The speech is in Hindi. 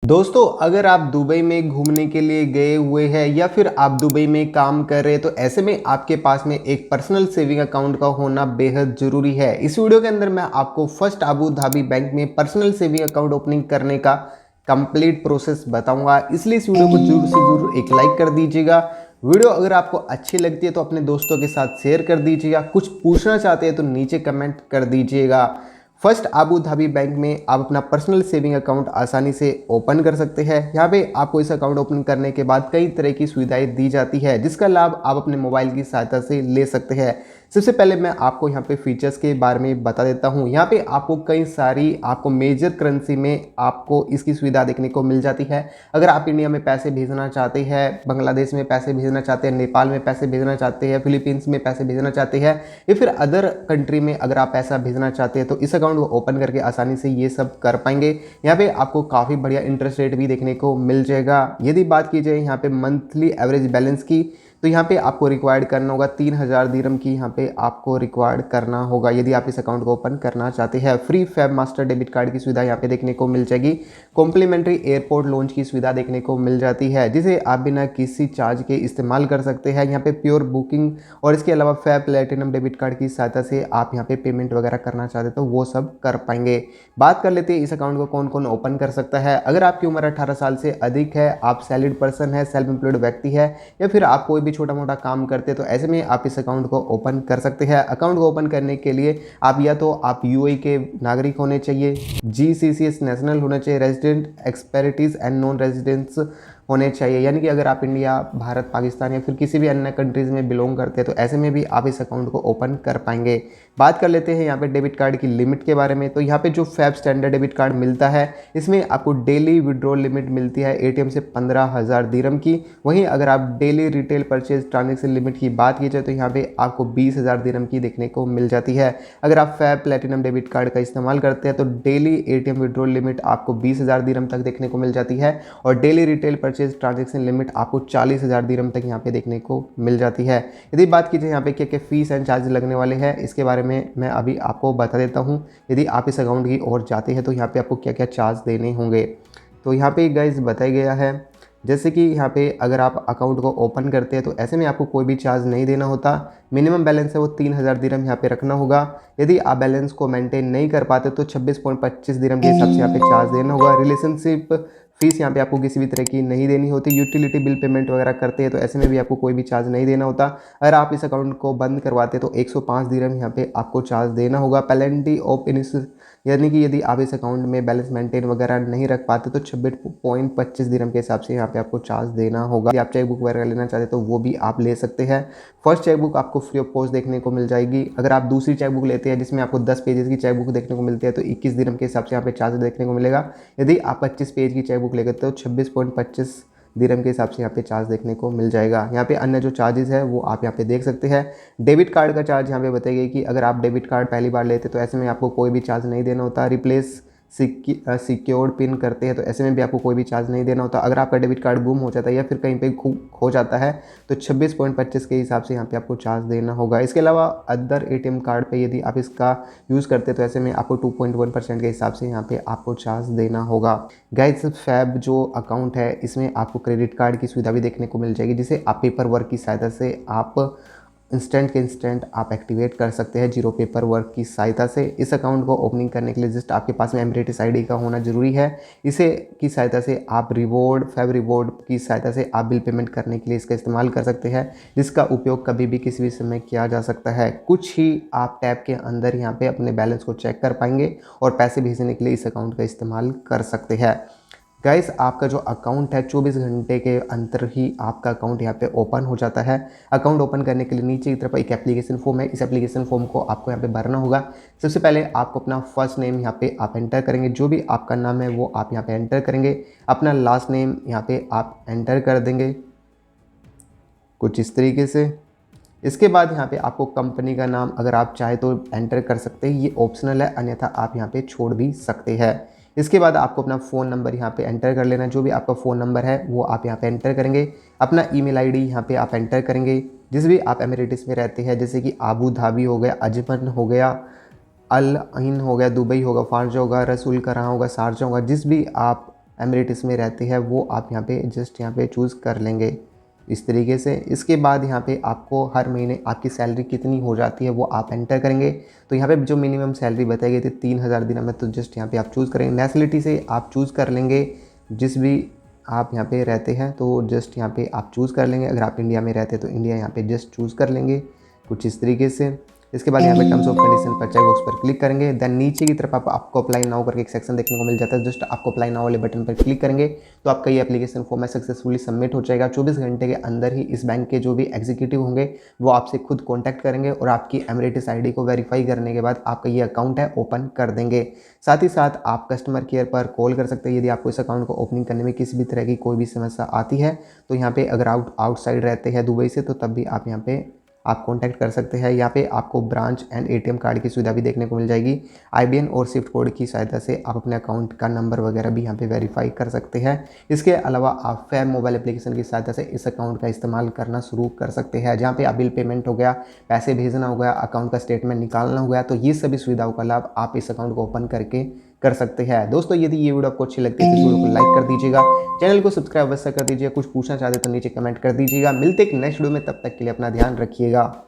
दोस्तों, अगर आप दुबई में घूमने के लिए गए हुए हैं या फिर आप दुबई में काम कर रहे हैं तो ऐसे में आपके पास में एक पर्सनल सेविंग अकाउंट का होना बेहद ज़रूरी है। इस वीडियो के अंदर मैं आपको फर्स्ट अबू धाबी बैंक में पर्सनल सेविंग अकाउंट ओपनिंग करने का कंप्लीट प्रोसेस बताऊंगा, इसलिए इस वीडियो को जरूर से जरूर एक लाइक कर दीजिएगा। वीडियो अगर आपको अच्छी लगती है तो अपने दोस्तों के साथ शेयर कर दीजिएगा। कुछ पूछना चाहते हैं तो नीचे कमेंट कर दीजिएगा। फर्स्ट अबू धाबी बैंक में आप अपना पर्सनल सेविंग अकाउंट आसानी से ओपन कर सकते हैं। यहाँ पे आपको इस अकाउंट ओपन करने के बाद कई तरह की सुविधाएं दी जाती है, जिसका लाभ आप अपने मोबाइल की सहायता से ले सकते हैं। सबसे पहले मैं आपको यहाँ पे फीचर्स के बारे में बता देता हूँ। यहाँ पे आपको कई सारी आपको मेजर करेंसी में आपको इसकी सुविधा देखने को मिल जाती है। अगर आप इंडिया में पैसे भेजना चाहते हैं, बांग्लादेश में पैसे भेजना चाहते हैं, नेपाल में पैसे भेजना चाहते हैं, फिलीपींस में पैसे भेजना चाहते हैं या फिर अदर कंट्री में अगर आप पैसा भेजना चाहते हैं तो इस अकाउंट को ओपन करके आसानी से ये सब कर पाएंगे। यहाँ पे आपको काफ़ी बढ़िया इंटरेस्ट रेट भी देखने को मिल जाएगा। यदि बात की जाए यहाँ पे मंथली एवरेज बैलेंस की, तो यहाँ पे आपको रिक्वायर्ड करना होगा 3000 दिरहम की यहाँ पे आपको रिक्वायर्ड करना होगा यदि आप इस अकाउंट को ओपन करना चाहते हैं। Free fab master debit card की सुविधा यहाँ पे देखने को मिल जाएगी। कॉम्प्लीमेंट्री एयरपोर्ट लॉन्च की सुविधा देखने को मिल जाती है, जिसे आप बिना किसी चार्ज के इस्तेमाल कर सकते हैं। यहाँ पे प्योर बुकिंग और इसके अलावा फैब प्लेटिनम डेबिट कार्ड की सहायता से आप यहाँ पे पेमेंट वगैरह करना चाहते तो वो सब कर पाएंगे। बात कर लेते हैं इस अकाउंट को कौन कौन ओपन कर सकता है। अगर आपकी उम्र 18 साल से अधिक है, आप सैलरीड पर्सन है, सेल्फ एम्प्लॉयड व्यक्ति है या फिर आप कोई भी छोटा मोटा काम करते हैं तो ऐसे में आप इस अकाउंट को ओपन कर सकते हैं। अकाउंट को ओपन करने के लिए आप या तो आप यूएई के नागरिक होने चाहिए, जीसीसीएस नेशनल होना चाहिए, रेजिडेंट एक्सपेरिटीज एंड नॉन रेजिडेंट्स होने चाहिए। यानी कि अगर आप इंडिया, भारत, पाकिस्तान या फिर किसी भी अन्य कंट्रीज़ में बिलोंग करते हैं तो ऐसे में भी आप इस अकाउंट को ओपन कर पाएंगे। बात कर लेते हैं यहाँ पे डेबिट कार्ड की लिमिट के बारे में। तो यहाँ पे जो फैब स्टैंडर्ड डेबिट कार्ड मिलता है इसमें आपको डेली विड्रॉल लिमिट मिलती है एटीएम से 15,000 दिरहम की। वहीं अगर आप daily retail purchase transaction limit की बात की जाए तो यहाँ पे आपको 20,000 दिरहम की देखने को मिल जाती है। अगर आप फैब प्लेटिनम डेबिट कार्ड का इस्तेमाल करते हैं तो डेली एटीएम विड्रॉल लिमिट आपको 20,000 दिरहम तक देखने को मिल जाती है और daily retail purchase transaction limit आपको 40,000 दिरहम तक यहाँ पे देखने को मिल जाती है। यदि बात कीजिए यहाँ पे क्या क्या फीस एंड चार्ज लगने वाले हैं, इसके बारे में मैं अभी आपको बता देता हूँ। यदि आप इस अकाउंट की ओर जाते हैं तो यहाँ पे आपको क्या क्या चार्ज देने होंगे। तो यहाँ पे गाइस बताया गया है, जैसे कि यहाँ पे अगर आप अकाउंट को ओपन करते हैं तो ऐसे में आपको कोई भी चार्ज नहीं देना होता। मिनिमम बैलेंस है वो 3000 दिरहम यहाँ पे रखना होगा। यदि आप बैलेंस को मेंटेन नहीं कर पाते तो 26.25 दिरहम के हिसाब से यहाँ पे चार्ज देना होगा। रिलेशनशिप फीस यहाँ पे आपको किसी भी तरह की नहीं देनी होती। यूटिलिटी बिल पेमेंट वगैरह करते हैं तो ऐसे में भी आपको कोई भी चार्ज नहीं देना होता। अगर आप इस अकाउंट को बंद करवाते तो 105 दिरहम यहाँ पे आपको चार्ज देना होगा। पेनल्टी ऑफ यानी कि यदि आप इस अकाउंट में बैलेंस मेंटेन वगैरह नहीं रख पाते तो 26.25 दिरहम के हिसाब से यहाँ पे आपको चार्ज देना होगा। यदि आप चेक बुक वगैरह लेना चाहते तो वो भी आप ले सकते हैं। फर्स्ट चेक बुक आपको फ्री ऑफ कॉस्ट देखने को मिल जाएगी। अगर आप दूसरी चेक बुक लेते हैं जिसमें आपको 10 पेजेस की चेक बुक देखने को मिलती है तो 21 दिरहम के हिसाब से यहाँ पे चार्ज देखने को मिलेगा। यदि आप 25 पेज की चेक बुक लेते तो 26.25 दिरहम के हिसाब से यहाँ पे चार्ज देखने को मिल जाएगा। यहाँ पे अन्य जो चार्जेस है वो आप यहाँ पे देख सकते हैं। डेबिट कार्ड का चार्ज यहाँ पे बताइए कि अगर आप डेबिट कार्ड पहली बार लेते तो ऐसे में आपको कोई भी चार्ज नहीं देना होता। रिप्लेस सिक्योर्ड पिन करते हैं तो ऐसे में भी आपको कोई भी चार्ज नहीं देना होता। अगर आपका डेबिट कार्ड गुम हो जाता है या फिर कहीं पे खो जाता है तो 26.25 के हिसाब से यहाँ पे आपको चार्ज देना होगा। इसके अलावा अदर एटीएम कार्ड पे यदि आप इसका यूज़ करते हैं तो ऐसे में आपको 2.1% के हिसाब से यहाँ पे आपको चार्ज देना होगा। गाइस, फैब जो अकाउंट है इसमें आपको क्रेडिट कार्ड की सुविधा भी देखने को मिल जाएगी, जिसे आप पेपर वर्क की सहायता से आप इंस्टेंट के इंस्टेंट आप एक्टिवेट कर सकते हैं जीरो पेपर वर्क की सहायता से। इस अकाउंट को ओपनिंग करने के लिए जस्ट आपके पास में एमरेटिस आईडी का होना जरूरी है। इसे की सहायता से आप फैब रिवॉर्ड की सहायता से आप बिल पेमेंट करने के लिए इसका इस्तेमाल कर सकते हैं, जिसका उपयोग कभी भी किसी भी समय किया जा सकता है। कुछ ही आप टैब के अंदर यहाँ पे अपने बैलेंस को चेक कर पाएंगे और पैसे भेजने के लिए इस अकाउंट का इस्तेमाल कर सकते हैं। गाइस, आपका जो अकाउंट है 24 घंटे के अंदर ही आपका अकाउंट यहाँ पे ओपन हो जाता है। अकाउंट ओपन करने के लिए नीचे की तरफ एक एप्लीकेशन फॉर्म है। इस एप्लीकेशन फॉर्म को आपको यहाँ पे भरना होगा। सबसे पहले आपको अपना फर्स्ट नेम यहाँ पे आप एंटर करेंगे, जो भी आपका नाम है वो आप यहाँ पे एंटर करेंगे। अपना लास्ट नेम यहाँ पे आप एंटर कर देंगे कुछ इस तरीके से। इसके बाद यहाँ पे आपको कंपनी का नाम अगर आप चाहे तो एंटर कर सकते हैं, ये ऑप्शनल है, अन्यथा आप यहाँ पे छोड़ भी सकते हैं। इसके बाद आपको अपना फ़ोन नंबर यहाँ पे एंटर कर लेना। जो भी आपका फ़ोन नंबर है वो आप यहाँ पे एंटर करेंगे। अपना ईमेल आईडी यहाँ पे आप एंटर करेंगे। जिस भी आप एमिरेट्स में रहते हैं, जैसे कि आबू धाबी हो गया, अजमन हो गया, अल अइन हो गया, दुबई होगा, फारजा होगा, रसूल करा होगा, शारजा होगा, जिस भी आप एमिरेट्स में रहते हैं वो आप यहाँ पे जस्ट यहाँ पे चूज़ कर लेंगे इस तरीके से। इसके बाद यहाँ पे आपको हर महीने आपकी सैलरी कितनी हो जाती है वो आप एंटर करेंगे। तो यहाँ पे जो मिनिमम सैलरी बताई गई थी 3,000 दिन में, तो जस्ट यहाँ पे आप चूज़ करेंगे। नेशनलिटी से आप चूज़ कर लेंगे जिस भी आप यहाँ पे रहते हैं, तो जस्ट यहाँ पे आप चूज़ कर लेंगे। अगर आप इंडिया में रहते हैं तो इंडिया यहाँ पे जस्ट चूज़ कर लेंगे कुछ इस तरीके से। इसके बाद यहाँ पे टर्म्स ऑफ कंडीशन पर चेक बॉक्स पर क्लिक करेंगे। देन नीचे की तरफ आपको अप्लाई नाउ करके एक सेक्शन देखने को मिल जाता है। जस्ट आपको अप्लाई नाउ वाले बटन पर क्लिक करेंगे तो आपका ये एप्लीकेशन फॉर्म है सक्सेसफुली सबमिट हो जाएगा। 24 घंटे के अंदर ही इस बैंक के जो भी एग्जीक्यूटिव होंगे वो आपसे खुद कॉन्टैक्ट करेंगे और आपकी एमिरेट्स आईडी को वेरीफाई करने के बाद आपका ये अकाउंट है ओपन कर देंगे। साथ ही साथ आप कस्टमर केयर पर कॉल कर सकते हैं यदि आपको इस अकाउंट को ओपनिंग करने में किसी भी तरह की कोई भी समस्या आती है। तो यहाँ पे अगर आउटसाइड रहते हैं दुबई से तो तब भी आप यहाँ पे आप कांटेक्ट कर सकते हैं। यहाँ पे आपको ब्रांच एंड एटीएम कार्ड की सुविधा भी देखने को मिल जाएगी। आईबीएन और स्विफ्ट कोड की सहायता से आप अपने अकाउंट का नंबर वगैरह भी यहाँ पे वेरीफाई कर सकते हैं। इसके अलावा आप फैम मोबाइल एप्लीकेशन की सहायता से इस अकाउंट का इस्तेमाल करना शुरू कर सकते हैं, जहाँ पे आप बिल पेमेंट हो गया, पैसे भेजना हो गया, अकाउंट का स्टेटमेंट निकालना हो गया, तो ये सभी सुविधाओं का लाभ आप इस अकाउंट को ओपन करके कर सकते हैं। दोस्तों यदि ये वीडियो आपको अच्छी लगती है तो इस वीडियो को लाइक कर दीजिएगा, चैनल को सब्सक्राइब अवश्य कर दीजिएगा। कुछ पूछना चाहते तो नीचे कमेंट कर दीजिएगा। मिलते एक नेक्स्ट वीडियो में, तब तक के लिए अपना ध्यान रखिएगा।